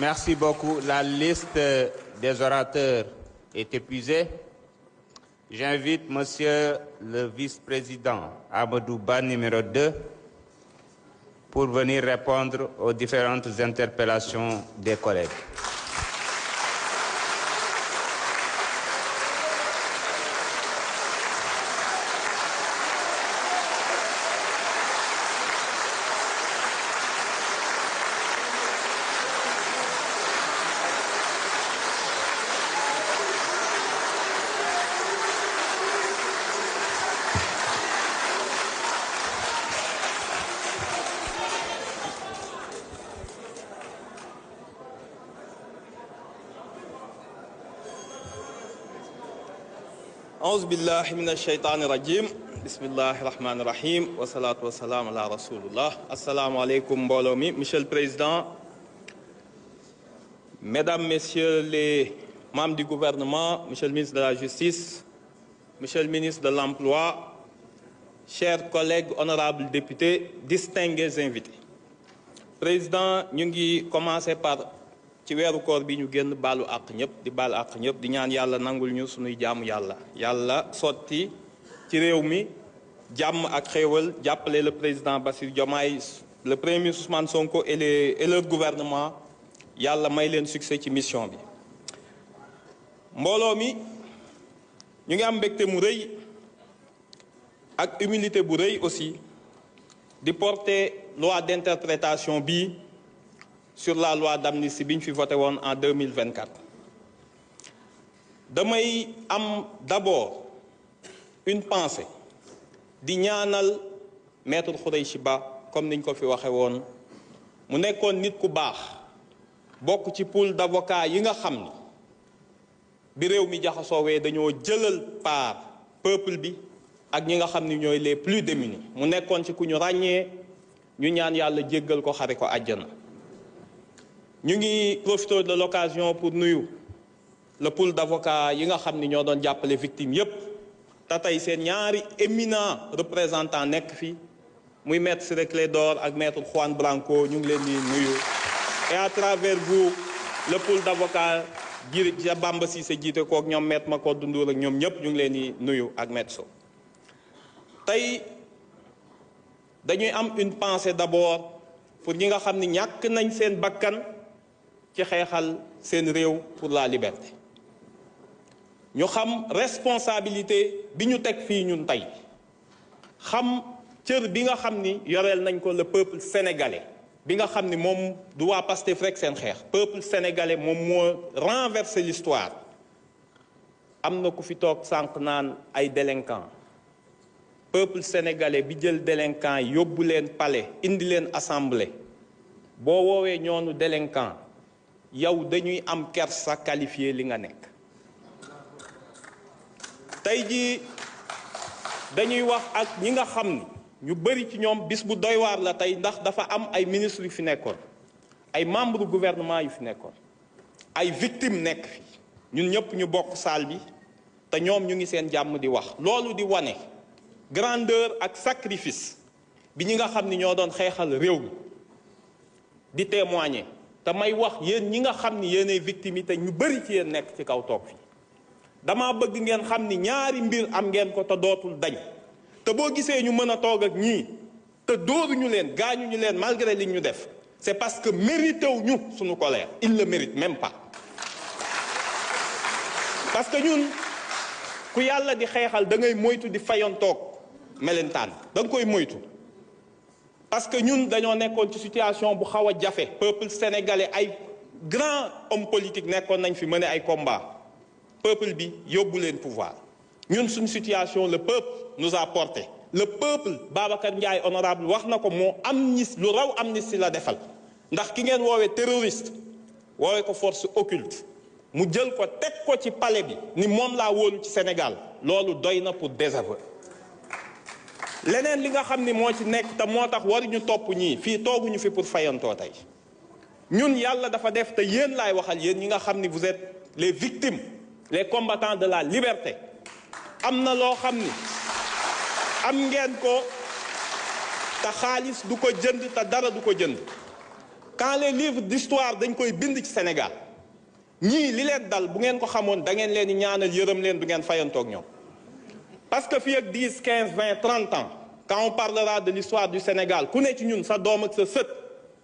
Merci beaucoup. La liste des orateurs est épuisée. J'invite Monsieur le vice-président Amadou Ba, numéro 2, pour venir répondre aux différentes interpellations des collègues. أعوذ بالله من الشيطان الرجيم بسم الله الرحمن الرحيم والصلاة والسلام على رسول الله السلام عليكم mbooloo mi Monsieur le Président, Mesdames, Messieurs les membres du gouvernement, Monsieur le ministre de la Justice, Monsieur le ministre de l'Emploi, chers collègues, honorables députés, distingués invités. Président, ñu ngi commencer par ci weeru koor bi ñu génn baalu àq ñëpp di baal àq ñëpp di ñaan yàlla nangul ñu sunuy jaamu yàlla sotti ci réew mi jàmm ak xéewal jàppale le président Bassirou Diomaye, le premier ministre Ousmane Sonko et leur gouvernement yàlla may leen succès ci mission bi. mbooloo mi ñu ngi am mbégte mu rëy ak humilité bu rëy aussi di porter loi d'interprétation bi sur la loi d'amnistie bi ñu fi voté woon en 2024. damay am d'abord une pensée di ñaanal maître Khoureychi Ba comme niñ ko fi waxe woon mu nekkoon nit ku baax bokk ci pool d'avocats yi nga xam ni bi réew mi jaxasoowee dañoo jëlal part peuple bi ak ñi nga xam ni ñooy les plus démunis mu nekkoon ci ku ñu ràññee ñu ñaan yàlla jéggal ko xare ko àjjana. ñu ngi profiter de l'occasion pour nuyu le pool d'avocats yi nga xam ni ñoo doon jàppale victimes yépp te tey seen ñaari éminents représentants nekk fi muy maître Ciré Clédor ak maître Juan Branco ñu ngi leen di nuyu et à travers vous le pool d'avocats ji Bamba Cissé jiite kook ñoom maître Macodou Ndour ak ñoom ñëpp ñu ngi leen di nuyu ak maître Sow. tey dañuy am une pensée d'abord pour ñi nga xam ni ñàkk nañ seen bakkan ci xeexal seen réew pour la liberté ñu xam responsabilité bi ñu teg fii ñun tey xam cër bi nga xam ni yoreel nañ ko le peuple sénégalais bi nga xam ni moom du waa Pastef rek seen xeex peuple sénégalais moom moo renversé l'histoire. am na ku fi toog sànq naan ay délinquants peuple sénégalais bi jël délinquants yóbbu leen palais indi leen assemblée boo woowee ñoonu délinquant yow dañuy am kersa qualifié li nga nekk. tey jii dañuy wax ak ñi nga xam ni ñu bari ci ñoom bis bu doy waar la tey ndax dafa am ay ministres yu fi nekkoon ay membres gouvernement yu fi nekkoon ay victimes nekk fi ñun ñëpp ñu bokk salle bi te ñoom ñu ngi seen jàmm di wax loolu di wane grandeur ak sacrifice bi ñi nga xam ni ñoo doon xeexal réew mi di témoigner. te may wax yéen ñi nga xam ni yéenay victimes yi te ñu bari ci yéen nekk ci kaw toog fii dama bëgg ngeen xam ni ñaari mbir am ngeen ko te dootul dañ te boo gisee ñu mën a toog ak ñii te dóoruñu leen gaañuñu leen malgré li ñu def c'est parce que mérité wu ñu suñu colère il le mérite même pas. parce que ñun ku yàlla di xeexal da ngay moytu di fayontoog melentaan da nga koy moytu. parce que ñun dañoo nekkoon ci situation bu xaw a jafe peuple sénégalais ay grand homme politique nekkoon nañ fi mener ay combat peuple bi yóbbu leen pouvoir ñun suñu situation le peuple nous a porté le peuple Babacar Ndiaye honorable wax na ko moo amnistie lu raw amnistie la defal ndax ki ngeen woowee terroriste woowee ko force occulte mu jël ko teg ko ci palais bi ni moom laa wóolu ci Sénégal loolu doy na pour désaveu. leneen li nga xam ni moo ci nekk te moo tax waruñu topp ñii fii tooguñu fi pour fayantoo tey ñun yàlla dafa def te yéen laay waxal yéen ñi nga xam ni vous êtes les victimes les combattants de la liberté am na loo xam ni am ngeen ko te xaalis du ko jënd te dara du ko jënd quand les livres d'histoire dañ koy bind ci Sénégal ñii li leen dal bu ngeen ko xamoon da ngeen leen di ñaanal yërëm leen du ngeen fayantoog ñoom. parce que fii ak 10 15 20 30 ans quand on parlera de l'histoire du Sénégal ku ne ci ñun sa doom ak sa sët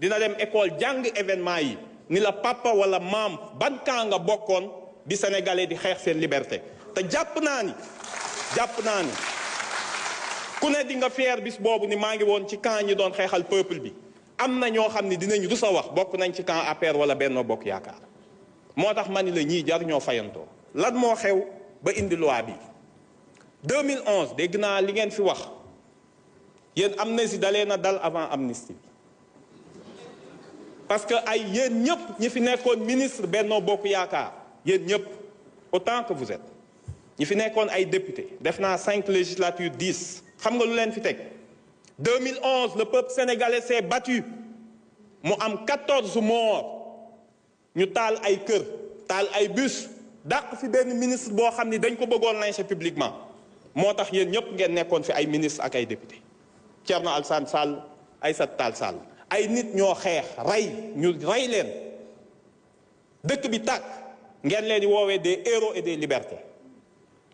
dina dem école jàng événement yi ni la papa wala maam ban camp nga bokkoon bi sénégalais di xeex seen liberté te jàpp naa ni ku ne di nga fier bis boobu ni maa ngi woon ci camp ñi doon xeexal peuple bi am na ñoo xam ne dinañ rus a wax bokk nañ ci camp APR wala Benno Bokk Yaakaar moo tax ma ni la ñii jar ñoo fayantoo lan moo xew ba indi loi bi 2011 dégg naa li ngeen fi wax yéen amnistie dalee na dal avant amnistie bi parce que ay yéen ñëpp ñi fi nekkoon ministre Benno Bokk Yaakaar yéen ñëpp autant que vous êtes ñi fi nekkoon ay député def naa 5 législatures 10 xam nga lu leen fi teg 2011 le peuple sénégalais s'est battu mu am 14 morts ñu taal ay kër taal ay bus dàq fi benn ministre boo xam ni dañ ko bëggoon lyncher publiquement moo tax yéen ñëpp ngeen nekkoon fi ay ministre ak ay député Thierno Alassane Sall Aïssata Tall Sall ay nit ñoo xeex ñu rey leen dëkk bi tàkk ngeen leen di woowee des héros et des libertés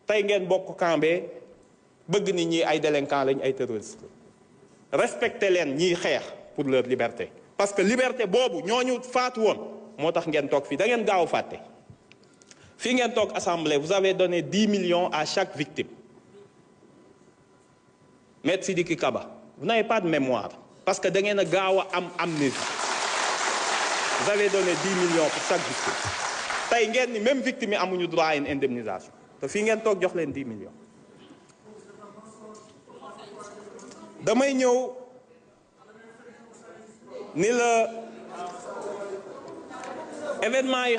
tey ngeen bokk kambee bëgg nit ñi ay délinquants lañ ay terroristes respecté leen ñiy xeex pour leur liberté parce que liberté boobu ñooñu faatu woon moo tax ngeen toog fii da ngeen gaaw fàtte fii ngeen toog assemblée vous avez donné 10 millions à chaque victime Maître Sidiki Kaba vous n'avez pas de mémoire parce que da ngeen a gaaw a am amnésie vous avez donné 10 millions pour chaque victime tey ngeen ni même victime yi amuñu droit à une indemnisation te fii ngeen toog jox leen 10 millions damay ñëw ni la événement yi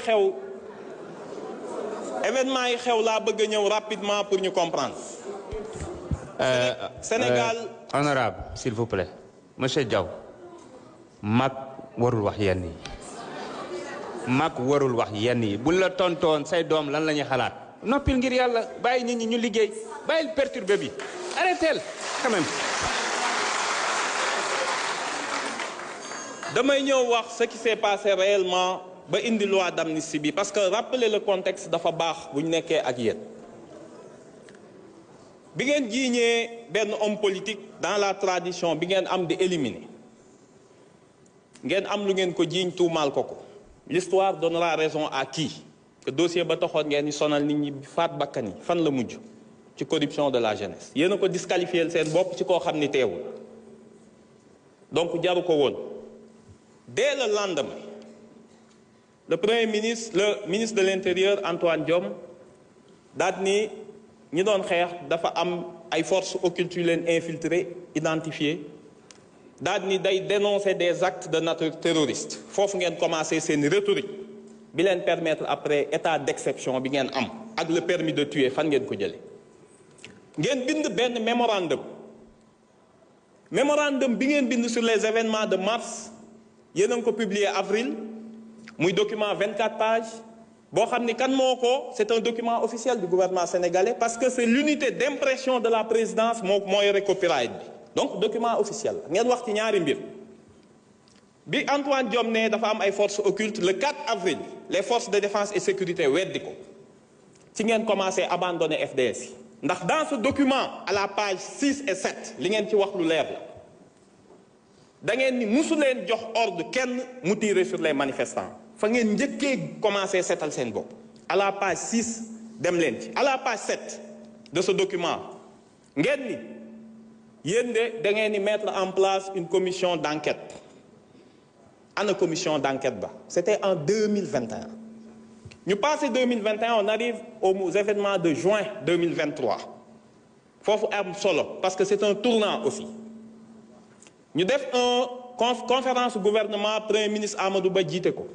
xew laa bëgg a ñëw rapidement pour ñu comprendre. Sénégal honorable s'il vous plaît monsieur Diaw mag warul wax yenn yi buñ la tontoon say doom lan la ñuy xalaat noppil ngir yàlla bàyyi nit ñi ñu liggéey bàyyil perturbé bi arrêtez quand même. damay ñëw wax ce qui s'est passé réellement ba indi loi d'amnistie bi parce que rappeler le contexte dafa baax bu ñu nekkee ak yéen bi ngeen jiiñee benn homme politique dans la tradition bi ngeen am di éliminer ngeen am lu ngeen ko jiiñ tuumaal ko l'histoire donnera raison à qui que dossier ba taxoon ngeen di sonal nit ñi faat bakkan yi fan la mujj ci corruption de la jeunesse yéen a ko disqualifier seen bopp ci koo xam ni teewul donc jaru ko woon. Dès le lendemain, le ministre de l'Intérieur Antoine Diome daal ni ñi doon xeex dafa am ay forces occultes yu leen infiltré identifié daal ni day dénoncer des actes de nature terroriste foofu ngeen commencé seen rhétorique bi leen permettre après état d'exception bi ngeen am ak le permis de tuer fan ngeen ko jële ngeen bind benn mémorandum bi ngeen bind sur les événements de mars yéen a ngi ko publié avril muy document 24 pages boo xam ni kan moo ko c'est un document officiel du gouvernement sénégalais parce que c'est l'unité d'impression de la présidence moo yore copyright bi donc document officiel ngeen wax ci ñaari mbir bi Antoine Diome ne dafa am ay forces occultes le 4 avril les forces de défense et sécurité weddi ko ci ngeen commencé abandonner FDS yi ndax dans ce document à la page 6 et 7 li ngeen ci wax lu leer la da ngeen ni musu leen jox ordre kenn mu tirer sur les manifestants fa ngeen njëkkee commencé seetal seen bopp à la page 6 dem leen ci à la page 7 de ce document ngeen ni yéen de da ngeen ni mettre en place une commission d'enquête ana commission d'enquête ba c'était en 2021 ñu passé 2021 on arrive aux événements de juin 2023 foofu am solo parce que c'est un tournant aussi ñu def conférence gouvernement premier ministre Amadou Ba jiite ko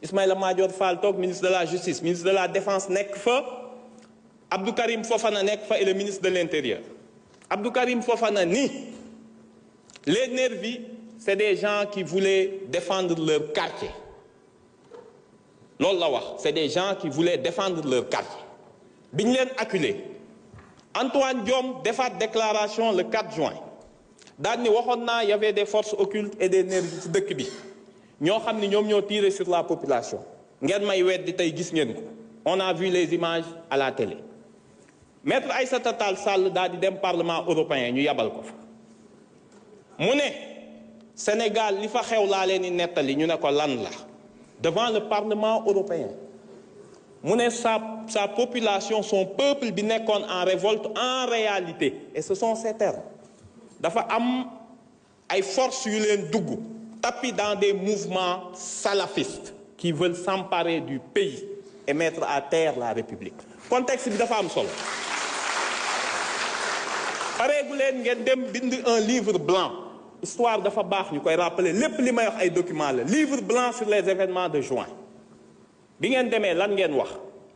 Ismaïla Madior Fall toog ministre de la justice ministre de la défense nekk fa Abdou Karim Fofana nekk fa et le ministre de l'intérieur Abdou Karim Fofana ni les nervis c'est des gens qui voulaient défendre leur quartier loolu la wax c'est des gens qui voulaient défendre leur quartier bi ñu leen acculé Antoine Diome defaat déclaration le 4 juin daal ni waxoon naa y avait des forces occultes et des nervis ci dëkk bi ñoo xam ni ñoom ñoo tiré sur la population ngeen may weddi tey gis ngeen ko on a vu les images à la télé maître Aïssata Tall Sall daal di dem parlement européen ñu yabal ko fa mu ne Sénégal li fa xew laa leen di nettali ñu ne ko lan la devant le parlement européen mu ne sa population son peuple bi nekkoon en révolte en réalité et ce sont ces termes dafa am ay forces yu leen dugg tapis dans des mouvements salafistes qui veulent s'emparer du pays et mettre à terre la République contexte bi dafa am solo pareegu leen ngeen dem bind un livre blanc histoire dafa baax ñu koy rappeler lépp li may wax ay documents la livre blanc sur les événements de juin bi ngeen demee lan ngeen wax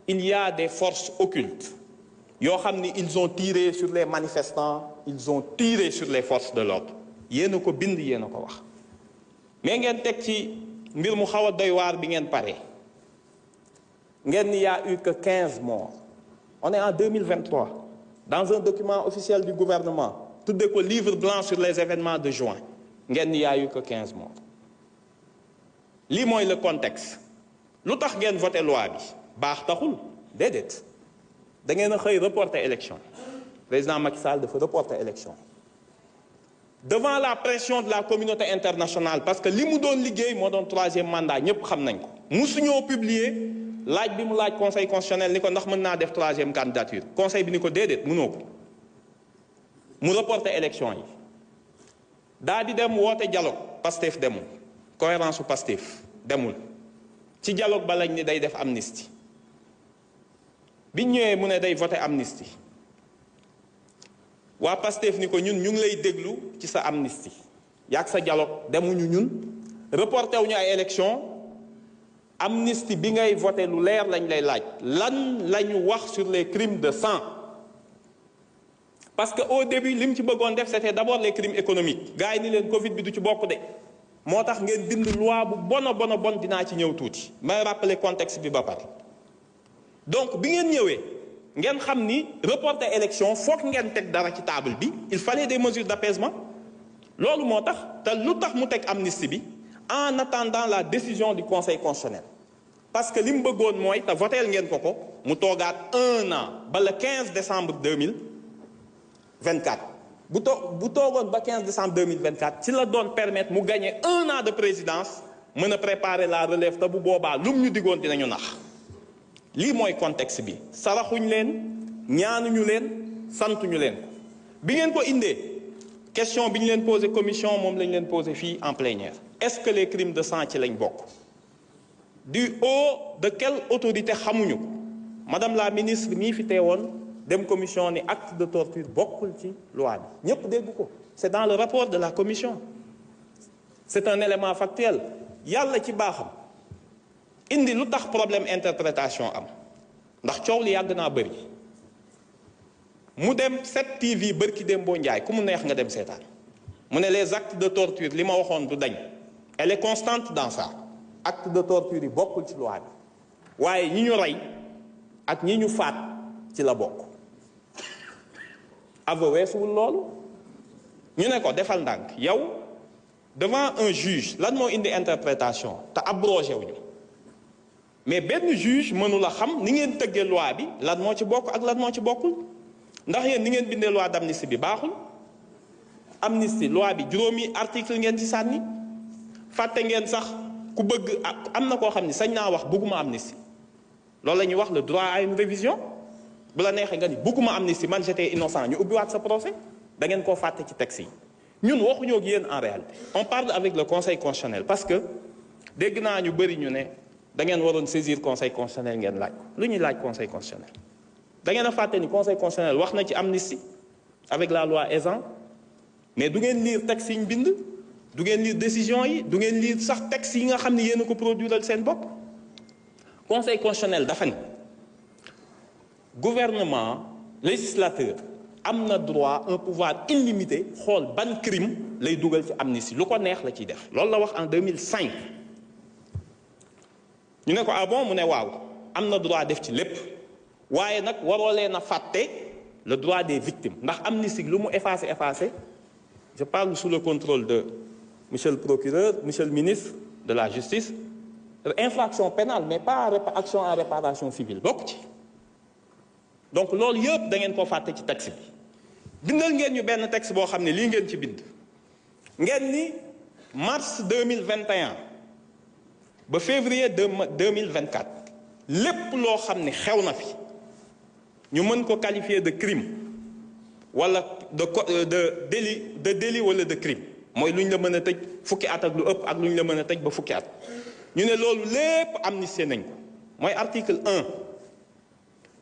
il y a des forces occultes yoo xam ni ils ont tiré sur les manifestants ils ont tiré sur les forces de l'ordre yéen a ko bind yéen a ko wax mais ngeen teg ci mbir mu xaw a doy waar bi ngeen pare ngeen ni y a eu que 15 morts on est en 2023 dans un document officiel du gouvernement tudde ko livre blanc sur les événements de juin ngeen ni y a eu que 15 morts lii mooy le contexte lu tax ngeen voté loi bi baax taxul déedéet da ngeen a xëy reporter élection président Macky Sall dafa reporter élection devant la pression de la communauté internationale parce que li mu doon liggéey moo doon 3e mandat ñëpp xam nañ ko musuñoo publier laaj bi mu laaj conseil constitutionnel ni ko ndax mën naa def 3e candidature conseil bi ni ko déedéet mënoo ko mu reporter élection yi daa di dem woote dialogue Pastef demul cohérence u Pastef demul ci dialogue ba lañ ni day def amnistie biñ ñëwee mu ne day voter amnistie waa Pastef ni ko ñun ñu ngi lay déglu ci sa amnistie yaag sa dialogue demuñu ñun reporté wuñu ay élection amnistie bi ngay voté lu leer lañ lay laaj lan lañu wax sur les crimes de sang parce que au début li mu ci bëggoon def c'était d'abord les crimes économiques gars yi ni leen Covid bi du ci bokk de moo tax ngeen bind loi bu bon dinaa ci ñëw tuuti may rappeler contexte bi ba pare donc bi ngeen ñëwee ngeen xam ni reporter élection foog ngeen teg dara ci table bi il fallait des mesures d'apaisement loolu moo tax te lu tax mu teg amnistie bi en attendant la décision du conseil constitutionnel parce que li mu bëggoon mooy te voteel ngeen ko mu toogaat 1 an ba le 15 décembre 2024 bu toogoon ba 15 décembre 2024 ci la doon permettre mu gagner 1 an de présidence mën a préparer la relève te bu boobaa lum ñu diggoon dinañu nax lii mooy contexte bi saraxuñ leen ñaanuñu leen santuñu leen bi ngeen ko indee question bi ñu leen posé commission moom lañ leen posé fii en plénière est-ce que les crimes de sang ci lañ bokk du haut de quelle autorité xamuñu ko madame la ministre mii fi teewoon dem commission ni acte de torture bokkul ci loi bi ñëpp dégg ko c'est dans le rapport de la commission c'est un élément factuel yàlla ci baaxam indi lu tax problème interprétation am ndax coow li yàgg naa bëri mu dem 7TV bërki Dembo Ndiaye ku mu neex nga dem seetaan mu ne les actes de torture li ma waxoon du dañ elle est constante dans ça acte de torture yi bokkul ci loi bi waaye ñi ñu rey ak ñi ñu faat ci la bokk aveu weesuwul loolu ñu ne ko defal ndànk yow devant un juge lan moo indi interprétation te abrogé wuñu mais benn juge mënu la xam ni ngeen tëggee loi bi lan moo ci bokk ak lan moo ci bokkul ndax yéen ni ngeen bindee loi d'amnistie bi baaxul amnistie loi bi juróomi article ngeen ci sànni fàtte ngeen sax ku bëgg am na koo xam ni sañ naa wax bëgguma amnistie loolu la ñuy wax le droit à une révision bu la neexee nga ni bëgguma amnistie man j'étais innocent ñu ubbiwaat sa procès da ngeen koo fàtte ci texte yi ñun waxuñoo ak yéen en réalité on parle avec le conseil constitutionnel parce que dégg naa ñu bëri ñu ne da ngeen waroon saisir conseil constitutionnel ngeen laaj lu ñuy laaj conseil constitutionnel da ngeen a fàtte ni conseil constitutionnel wax na ci amnistie avec la loi Ezzan mais du ngeen lire texte yi ñu bind du ngeen lire décision yi du ngeen lire sax texte yi nga xam ne yéen a ko produiral seen bopp conseil constitutionnel dafa ni gouvernement législateur am na droit un pouvoir illimité xool ban crime lay dugal ci amnistie lu ko neex la ciy def loolu la wax en 2005 ñu ne ko ah bon mu ne waaw am na droit def ci lépp waaye nag waroo leen a fàtte le droit des victimes ndax amnistie lu mu effacé je parle sous le contrôle de monsieur le procureur monsieur le ministre de la justice infraction pénale mais pas action en réparation civile bokk ci donc loolu yëpp da ngeen koo fàtte ci texte bi bindal ngeen ñu benn texte boo xam ne lii ngeen ci bind ngeen ni mars 2021 ba février 2024 lépp loo xam ne xew na fi ñu mën ko qualifier de crime wala de délit wala de crime mooy lu ñu la mën a tëj fukki at ak lu ëpp ak lu ñu la mën a tëj ba fukki at ñu ne loolu lépp amnistie nañ ko mooy article 1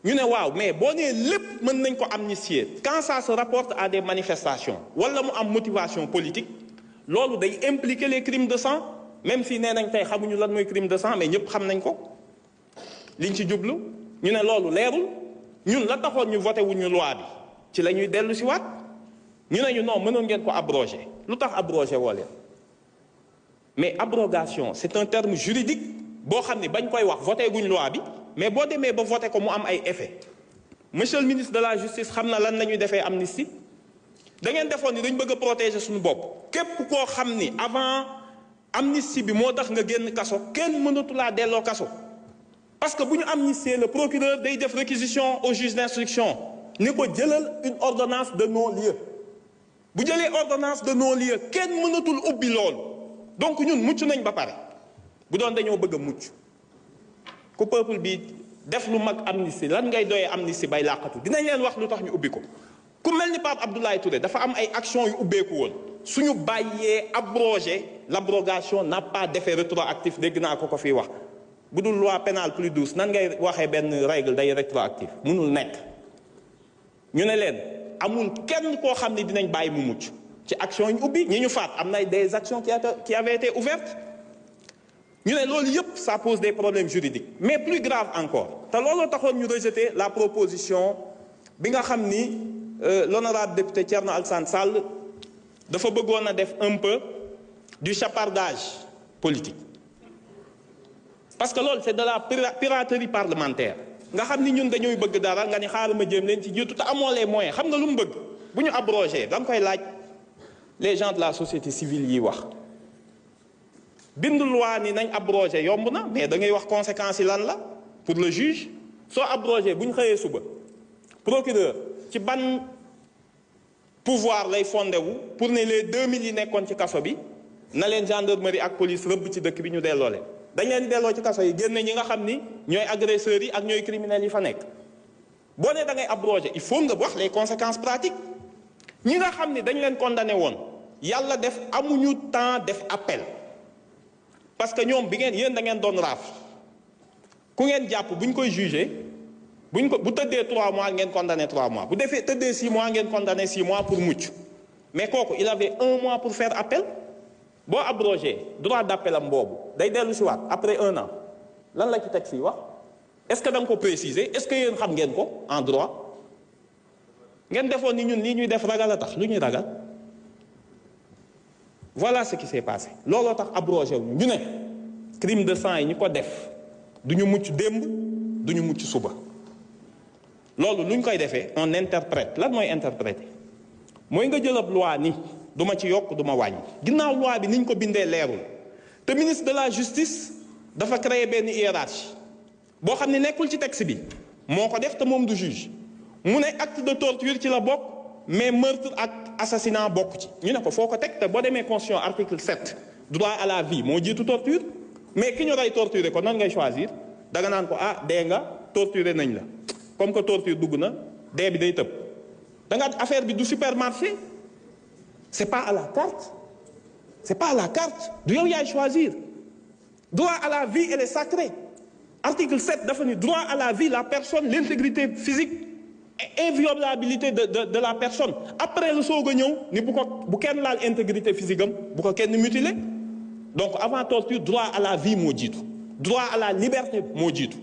ñu ne waaw mais boo nee lépp mën nañ ko amnistier quand ça se rapporte à des manifestations wala mu am motivation politique loolu day impliquer les crimes de sang même si nee nañ tey xamuñu lan mooy crime de sang mais ñëpp xam nañ ko liñ ci jublu ñu ne loolu leerul ñun la taxoon ñu voté wuñu loi bi ci la ñuy dellu si waat ñu ne ñu non mënoon ngeen ko abroger lu tax abroger woo leen mais abrogation c'est un terme juridique boo xam ne bañ koy wax voté guñ loi bi mais boo demee ba voté ko mu am ay effet monsieur le ministre de la justice xam na lan la ñuy defee amnistie da ngeen defoon ni dañ bëgg a protéger suñu bopp képp koo xam ni avant amnistie bi moo tax nga génn kaso kenn mënatu laa delloo kaso parce que bu ñu amnistier le procureur day def réquisition au juge d'instruction ni ko jëlal une ordonnance de non-lieu bu jëlee ordonnance de non-lieu kenn mënatul ubbi loolu donc ñun mucc nañ ba pare bu doon dañoo bëgg a mucc ku peuple bi def lu mag amnistie lan ngay doyee amnistie bay làqatu dinañ leen wax lu tax ñu ubbi ko ku mel ni Pape Abdoulaye Touré dafa am ay actions yu ubbeeku woon suñu bàyyee abroger l'abrogation n'a pas d'effet rétroactif dégg naa ko fii wax bu dul loi pénale plus douce nan ngay waxee benn règle day rétroactif mënul nekk ñu ne leen amul kenn koo xam ne dinañ bàyyi mu mucc ci action yi ubbi ñi ñu faat am na des actions qui avaient été ouvertes ñu ne loolu yëpp ça pose des problèmes juridiques mais plus grave encore te looloo taxoon ñu rejeter la proposition bi nga xam ni l'honorable député Thierno Alassane Sall dafa bëggoon a def un peu du chapardage politique parce que loolu c'est de la piraterie parlementaire nga xam ni ñun dañooy bëgg dara nga ni xaaral ma jéem leen ci jiitu te amoo les moyens xam nga lu mu bëgg bu ñu abrogé da nga koy laaj les gens de la société civile yi wax bind loi ni nañ abrogé yomb na mais da ngay wax conséquences yi lan la pour le juge soo abrogé bu ñu xëyee suba procureur ci ban pouvoir lay fondé wu pour ne les 2000 yi nekkoon ci kaso bi na leen gendarmerie ak police rëbb ci dëkk bi ñu delloo leen dañ leen delloo ci kaso yi génne ñi nga xam ni ñooy agresseurs yi ak ñooy criminels yi fa nekk boo nee da ngay abroger il faut nga wax les conséquences pratiques ñi nga xam ni dañ leen condamné woon yàlla def amuñu temps def appel parce que ñoom bi ngeen yéen da ngeen doon raaf ku ngeen jàpp buñ koy jugé bu tëddee 3 mois ngeen condamné 3 mois bu defee tëddee 6 mois ngeen condamné 6 mois pour mucc mais kooku il avait 1 mois pour faire appel boo abrogé droit d'appel am boobu day dellu si waat après 1 an lan la ci teg fii wax est-ce que da nga ko préciser est-ce que yéen xam ngeen ko en droit ngeen defoon ni ñun lii ñuy def ragal a tax lu ñuy ragal voilà ce qui s'est passé looloo tax abrogé wu ñu ne crime de sang yi ñu ko def du ñu mucc démb du ñu mucc suba loolu lu ñu koy defee on interprète lan mooy interpréter mooy nga jël ab loi ni du ma ci yokk du ma wàññi ginnaaw loi bi ni ñu ko bindee leerul te ministre de la justice dafa créer benn hiérarchie boo xam ne nekkul ci texte bi moo ko def te moom du juge mu ne acte de torture ci la bokk mais meurtre ak assassinat bokk ci ñu ne ko foo ko teg te boo demee constitution article 7 droit à la vie moo jiitu torture mais ki ñu rey torturer ko nan ngay choisir danga naan ko ah dee nga torturer nañ la comme que torture dugg na dee bi day tëb da nga affaire bi du supermarché c'est pas à la carte c'est pas à la carte du yow yaay choisir droit à la vie elle est sacrée article 7 dafa ni droit à la vie la personne l'intégrité physique et inviolabilité de la personne après la soog a ñëw ni bu kenn laal intégrité physique am bu ko kenn mutilé donc avant torture droit à la vie moo jiitu droit à la liberté moo jiitu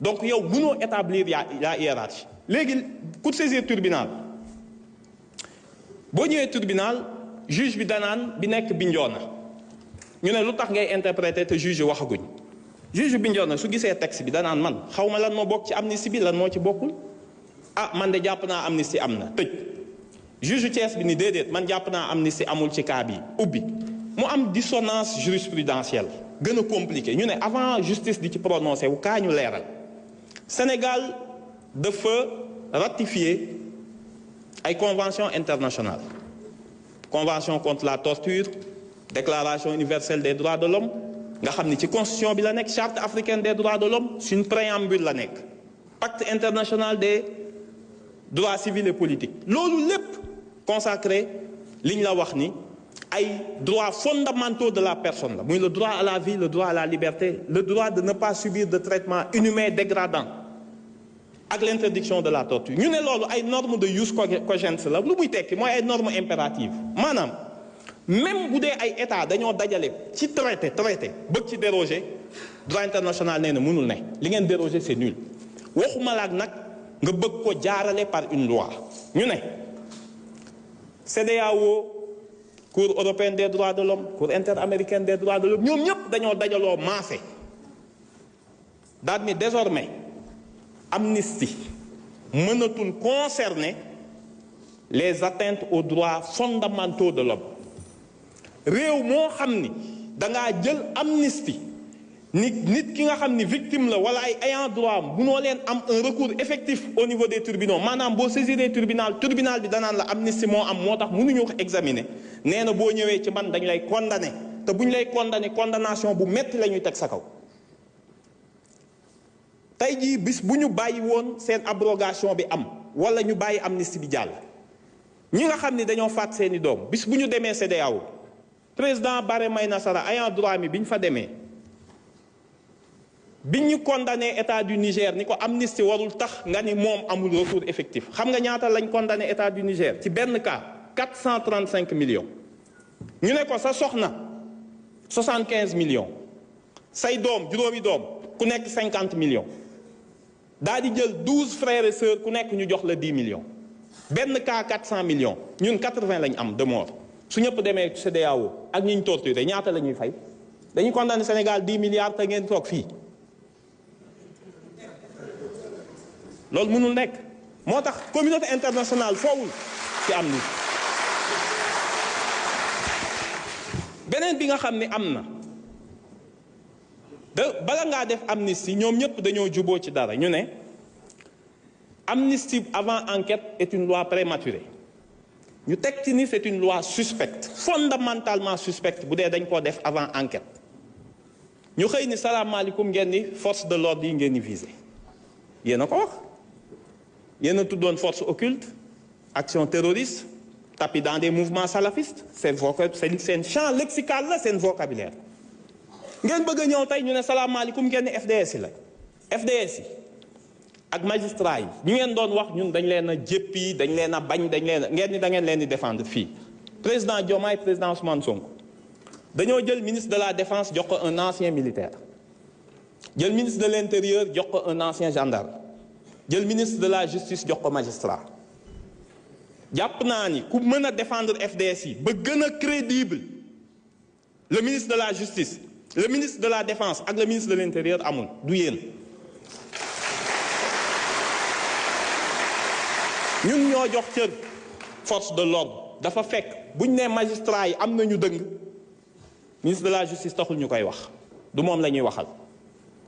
donc yow mënoo établir la hiérarchie léegi pour saisir tribunal boo ñëwee tribunal juge bi danaan bi nekk Bignona ñu ne lu tax ngay interpréter te juge waxaguñ juge Bignona su gisee texte bi danaan man xaw ma lan moo bokk ci amnistie bi lan moo ci bokkul ah man de jàpp naa amnistie am na tëj juge Thiès bi ni déedéet man jàpp naa amnistie amul ci cas bi ubbi mu am dissonance jurisprudentielle gën a compliqué ñu ne avant justice di ci prononcé wu kaa ñu leeral Sénégal dafa ratifier ay convention internationale convention contre la torture déclaration universelle des droits de l'homme nga xam ni ci constitution bi la nekk charte africaine des droits de l'homme suñ préambule la nekk pacte international des droits civils et politiques loolu lépp consacré li ñu la wax ni ay droits fondamentaux de la personne la muy le droit à la vie le droit à la liberté le droit de ne pas subir de traitement inhumain dégradant ak l'interdiction de la torture ñu ne loolu ay normes de jus cogens la lu muy tekki mooy ay normes impératives maanaam même bu dee ay état dañoo dajale ci traité bëgg ci déroger droit international nee na mënul ne li ngeen déroger c'est nul waxuma laak nag nga bëgg ko jaarale par une loi ñu ne CEDEAO Cour européenne des droits de l'homme Cour interaméricaine des droits de l'homme ñoom ñëpp dañoo dajaloo maase daal ni désormais amnistie mënatul concerner les atteintes aux droits fondamentaux de l'homme réew moo xam ni dangaa jël amnistie nit ki nga xam ni victime la wala ay ayant droit munoo leen am un recours effectif au niveau des tribunaux maanaam boo saisiree tribunal bi danaan la amnistie moo am moo tax mënuñu ko examiner nee na boo ñëwee ci man dañ lay condamner te bu ñu lay condamner condamnation bu metti la ñuy teg sa kaw tey jii bis bu ñu bàyyi woon seen abrogation bi am wala ñu bàyyi amnistie bi jàll ñi nga xam ni dañoo faat seeni doom bis bu ñu demee CEDEAO président Baré Mayna Sara ayant droit mi bi ñu fa demee bi ñu condamné état du Niger ni ko amnistie warul tax nga ni moom amul recours effectif xam nga ñaata lañ condamné état du Niger ci benn cas 435 millions ñu ne ko sa soxna 75 millions say doom juróomi doom ku nekk 50 millions daa di jël 12 frères et sœurs ku nekk ñu jox la 10 millions benn cas 400 millions ñun 80 lañ am de mort su ñëpp demee CEDEAO ak ñi ñu torturé ñaata la ñuy fay dañuy condamné Sénégal 10 milliards te ngeen toog fii loolu mënul nekk moo tax communauté internationale foowul ci am ni beneen bi nga xam ni am na bala ngaa def amnistie ñoom ñëpp dañoo juboo ci dara ñu ne amnistie avant enquête est une loi prématurée ñu teg ci ni c'est une loi suspecte fondamentalement suspecte bu dee dañ koo def avant enquête ñu xëy ni salaamaaleykum ngeen ni force de l'ordre yi ngeen ni visé yéen a ko wax yéen a tuddoon force occulte action terroriste tapis dans des mouvements salafistes seen champ lexical la seen vocabulaire ngeen bëgg a ñëw tey ñu ne salaamaaleykum ngeen ni FDS yi la FDS yi ak magistrat yi ñu ngeen doon wax ñun dañ leen a jéppi dañ leen a bañ dañ leen a ngeen ni da ngeen leen di défendre fii président Diomaye président Ousmane Sonko dañoo jël ministre de la défense jox ko un ancien militaire jël ministre de l'intérieur jox ko un ancien gendarme jël ministre de la justice jox ko magistrat jàpp naa ni ku mën a défendre FDS yi ba gën a crédible le ministre de la justice le ministre de la défense ak le ministre de l'intérieur amul du yéen ñun ñoo jox cër force de l'ordre dafa fekk buñ nee magistrat yi am nañu dëng ministre de la justice taxul ñu koy wax du moom la ñuy waxal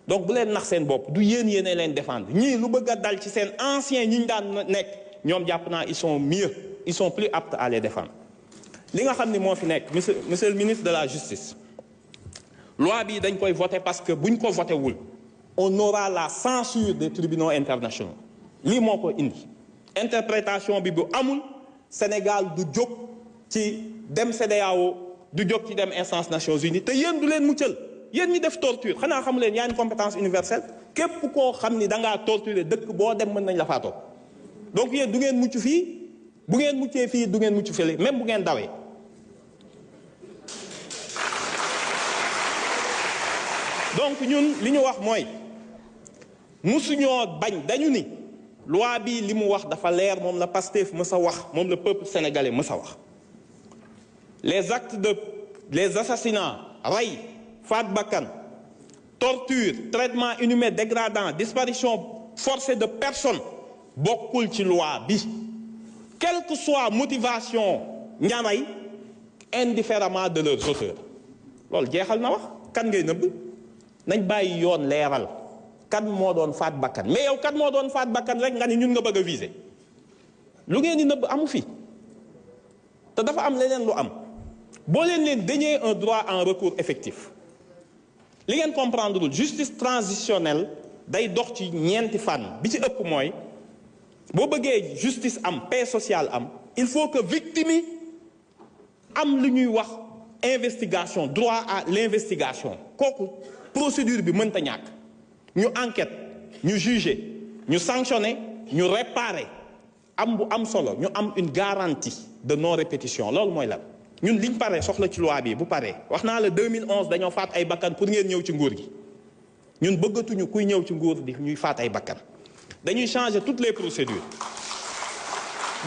donc bu leen nax seen bopp du yéen yéene leen défendre ñii lu bëgg a dal ci seen anciens ñi ñu daan nekk ñoom jàpp naa ils sont mieux ils sont plus aptes à les défendre li nga xam ni moo fi nekk monsieur le ministre de la justice loi bi dañ koy voter parce que buñ ko voté wul on aura la censure des tribunaux internationaux lii moo ko indi interprétation bi bu amul Sénégal du jóg ci dem CEDEAO du jóg ci dem instance Nations Unies te yéen du leen muccal yéen ñi def torture xanaa xamu leen yaa une compétence universelle képp koo xam ni da ngaa torturer dëkk boo dem mën nañ la faatoo donc yéen du ngeen mucc fii bu ngeen muccee fii du ngeen mucc fële même bu ngeen dawee donc ñun li ñu wax mooy musuñoo bañ dañu ni loi bi li mu wax dafa leer moom la Pastef mës a wax moom la peuple sénégalais mës a wax les assassinats rey faat bakkan torture traitement inhumain dégradant disparition forcée de personnes bokkul ci loi bi quelle que soit motivation ña rey indifféremment de leurs auteurs loolu jeexal na wax kan ngay nëbb nañ bàyyi yoon leeral kan moo doon faat bakkan mais yow kan moo doon faat bakkan rek nga ni ñun nga bëgg a viser lu ngeen di nëbb amu fi te dafa am leneen lu am boo leen dénier un droit en recours effectif li ngeen comprendre lul justice transitionnelle day dox ci ñeenti fànn bi ci ëpp mooy boo bëggee justice am paix sociale am il faut que victime yi am lu ñuy wax investigation droit à l'investigation kooku procédure bi mënta ñàkk ñu enquête ñu juger ñu sanctionner ñu réparer am bu am solo ñu am une garantie de non répétition loolu mooy lan ñun liñ paree soxla ci loi bi bu paree wax naa la 2011 dañoo faat ay bakkan pour ngeen ñëw ci nguur gi ñun bëggatuñu kuy ñëw ci nguur di ñuy faat ay bakkan dañuy changer toutes les procédures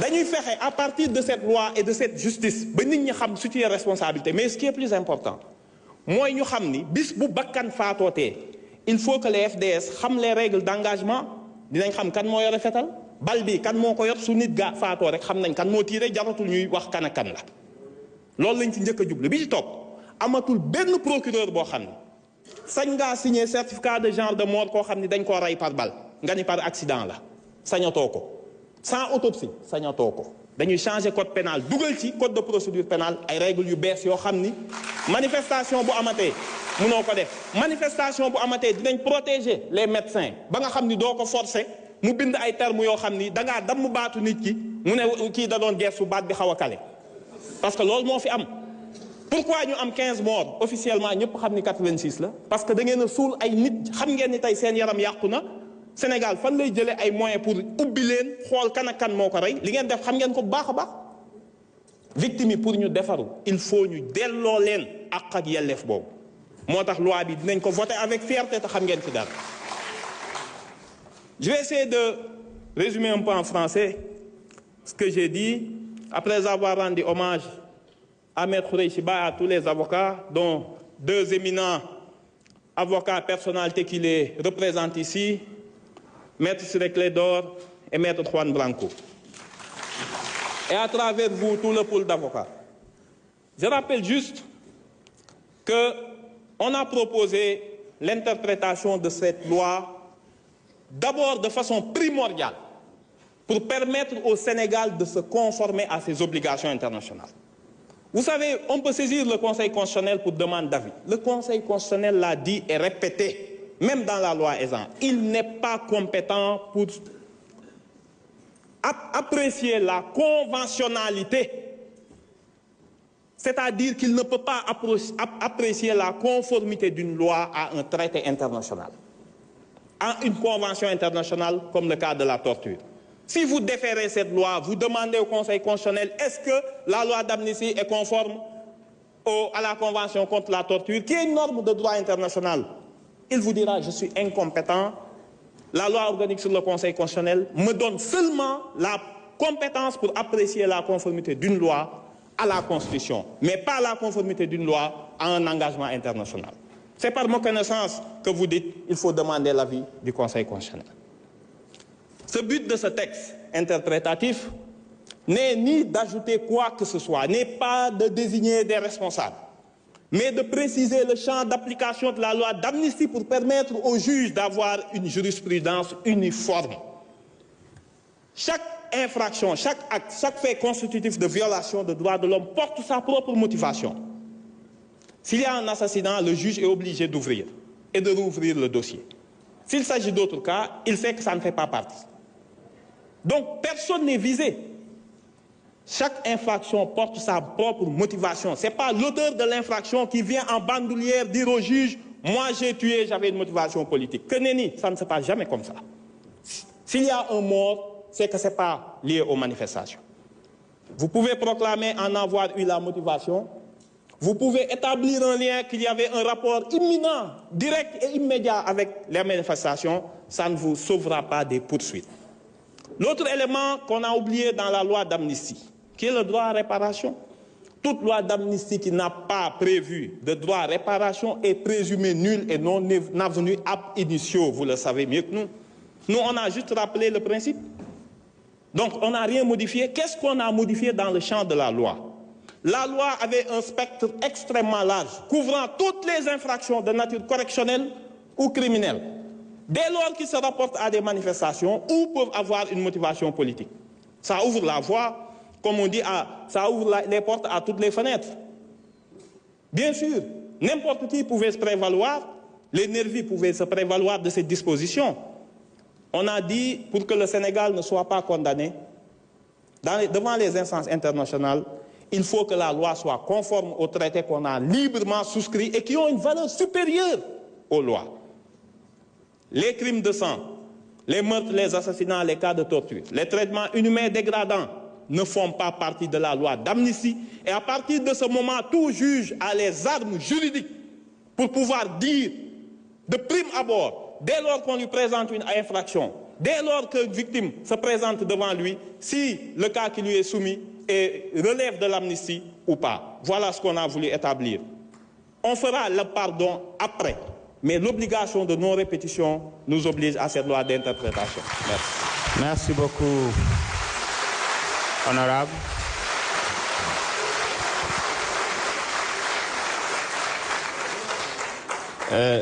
dañuy fexe à partir de cette loi et de cette justice ba nit ñi xam situer responsabilité mais ce qui est plus important mooy ñu xam ni bis bu bakkan faatootee il faut que les FDS xam les règles d'engagement dinañ xam kan moo yore fetal bal bi kan moo ko yor su nit gaa faatoo rek xam nañ kan moo tiire jaratul ñuy wax kan ak kan la loolu lañ ci njëkk a jublu bi ci topp amatul benn procureur boo xam ne sañ ngaa signer certificat de genre de mort koo xam ni dañ koo rey par balle nga ni par accident la sañatoo ko sans autopsie sañatoo ko dañuy changer code pénal dugal ci code de procédure pénale ay règles yu bees yoo xam ni manifestation bu amatee mënoo ko def manifestation bu amatee dinañ protéger les médecins ba nga xam ni doo ko forcer mu bind ay termes yoo xam ni dangaa damm baatu nit ki mu ne kii da doon geesu baat bi xaw a kale parce que loolu moo fi am pourquoi ñu am 15 morts officiellement ñëpp xam ni 86 la parce que da ngeen a suul ay nit xam ngeen ni tey seen yaram yàqu na Sénégal fan lay jëlee ay moyens pour ubbi leen xool kan ak kan moo ko rey li ngeen def xam ngeen ko bu baax a baax victime yi pour ñu defaru il faut ñu delloo leen àq ak yelleef boobu moo tax loi bi dinañ ko voter avec fierté te xam ngeen ci dara. Je vais essayer de résumer un peu en français ce que j'ai dit après avoir rendu hommage à Maître Khoureychi Ba et à tous les avocats, dont 2 éminents avocats personnalités qui les représentent ici, Maître Ciré Clédor et Maître Juan Branco. Et à travers vous, tout le pool d'avocats. Je rappelle juste qu'on a proposé l'interprétation de cette loi d'abord de façon primordiale pour permettre au Sénégal de se conformer à ses obligations internationales. Vous savez, on peut saisir le Conseil constitutionnel pour demande d'avis. Le Conseil constitutionnel l'a dit et répété, même dans la loi ESAN. Il n'est pas compétent pour apprécier la conventionnalité, c'est-à-dire qu'il ne peut pas apprécier la conformité d'une loi à un traité international, à une convention internationale comme le cas de la torture. Si vous déférez cette loi, vous demandez au Conseil constitutionnel est-ce que la loi d'amnistie est conforme à la Convention contre la torture, qui est une norme de droit international. Il vous dira je suis incompétent. La loi organique sur le Conseil constitutionnel me donne seulement la compétence pour apprécier la conformité d'une loi à la Constitution, mais pas la conformité d'une loi à un engagement international. C'est par méconnaissance que vous dites qu'il faut demander l'avis du Conseil constitutionnel. Ce but de ce texte interprétatif n'est ni d'ajouter quoi que ce soit, n'est pas de désigner des responsables, mais de préciser le champ d'application de la loi d'amnistie pour permettre aux juges d'avoir une jurisprudence uniforme. Chaque infraction, chaque acte, chaque fait constitutif de violation des droits de l'homme porte sa propre motivation. S'il y a un assassinat, le juge est obligé d'ouvrir et de rouvrir le dossier. S'il s'agit d'autres cas, il sait que ça ne fait pas partie. Donc, personne n'est visé. Chaque infraction porte sa propre motivation. Ce n'est pas l'auteur de l'infraction qui vient en bandoulière dire au juge « Moi, j'ai tué, j'avais une motivation politique ». Que nenni, ça ne se passe jamais comme ça. S'il y a un mort, c'est que ce n'est pas lié aux manifestations. Vous pouvez proclamer en avoir eu la motivation. Vous pouvez établir un lien qu'il y avait un rapport imminent, direct et immédiat avec les manifestations. Ça ne vous sauvera pas des poursuites. L'autre élément qu'on a oublié dans la loi d'amnistie, qui est le droit à réparation. Toute loi d'amnistie qui n'a pas prévu de droit à réparation est présumée nulle et non avenue ab initio, vous le savez mieux que nous. Nous, on a juste rappelé le principe. Donc, on n'a rien modifié. Qu'est-ce qu'on a modifié dans le champ de la loi? La loi avait un spectre extrêmement large, couvrant toutes les infractions de nature correctionnelle ou criminelle, dès lors qu'ils se rapportent à des manifestations ou peuvent avoir une motivation politique. Ça ouvre la voie, comme on dit, ça ouvre les portes à toutes les fenêtres. Bien sûr, n'importe qui pouvait se prévaloir, les nervis pouvaient se prévaloir de cette disposition. On a dit, pour que le Sénégal ne soit pas condamné, devant les instances internationales, il faut que la loi soit conforme aux traités qu'on a librement souscrits et qui ont une valeur supérieure aux lois. Les crimes de sang, les meurtres, les assassinats, les cas de torture, les traitements inhumains dégradants ne font pas partie de la loi d'amnistie. Et à partir de ce moment, tout juge a les armes juridiques pour pouvoir dire de prime abord, dès lors qu'on lui présente une infraction, dès lors qu'une victime se présente devant lui, si le cas qui lui est soumis relève de l'amnistie ou pas. Voilà ce qu'on a voulu établir. On fera le pardon après, mais l'obligation de non-répétition nous oblige à cette loi d'interprétation. Merci. Merci beaucoup, honorable.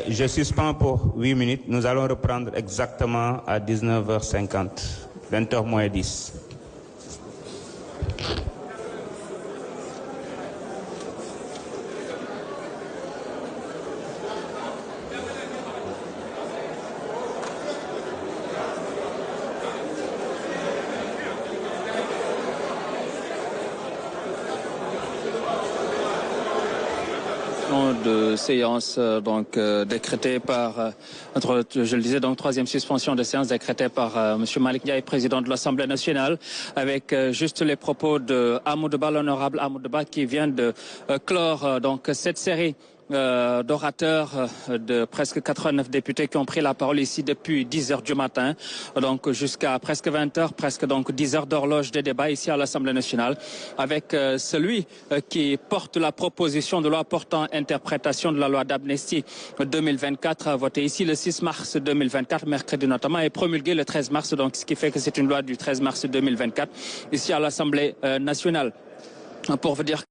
Je suspends pour 8 minutes. Nous allons reprendre exactement à 19h50, 20h moins 10. De séance décrétée par, je le disais, donc troisième suspension de séance décrétée par M. Malick Ndiaye, président de l'Assemblée nationale, avec juste les propos de Amadou Ba, l'honorable Amadou Ba, qui vient de clore donc cette série d'orateurs de presque 89 députés qui ont pris la parole ici depuis 10 heures du matin, donc jusqu'à presque 20 heures, presque donc 10 heures d'horloge de débat ici à l'Assemblée nationale, avec celui qui porte la proposition de loi portant interprétation de la loi d'amnistie 2024, votée ici le 6 mars 2024, mercredi notamment, et promulguée le 13 mars, donc ce qui fait que c'est une loi du 13 mars 2024 ici à l'Assemblée nationale. Pour vous dire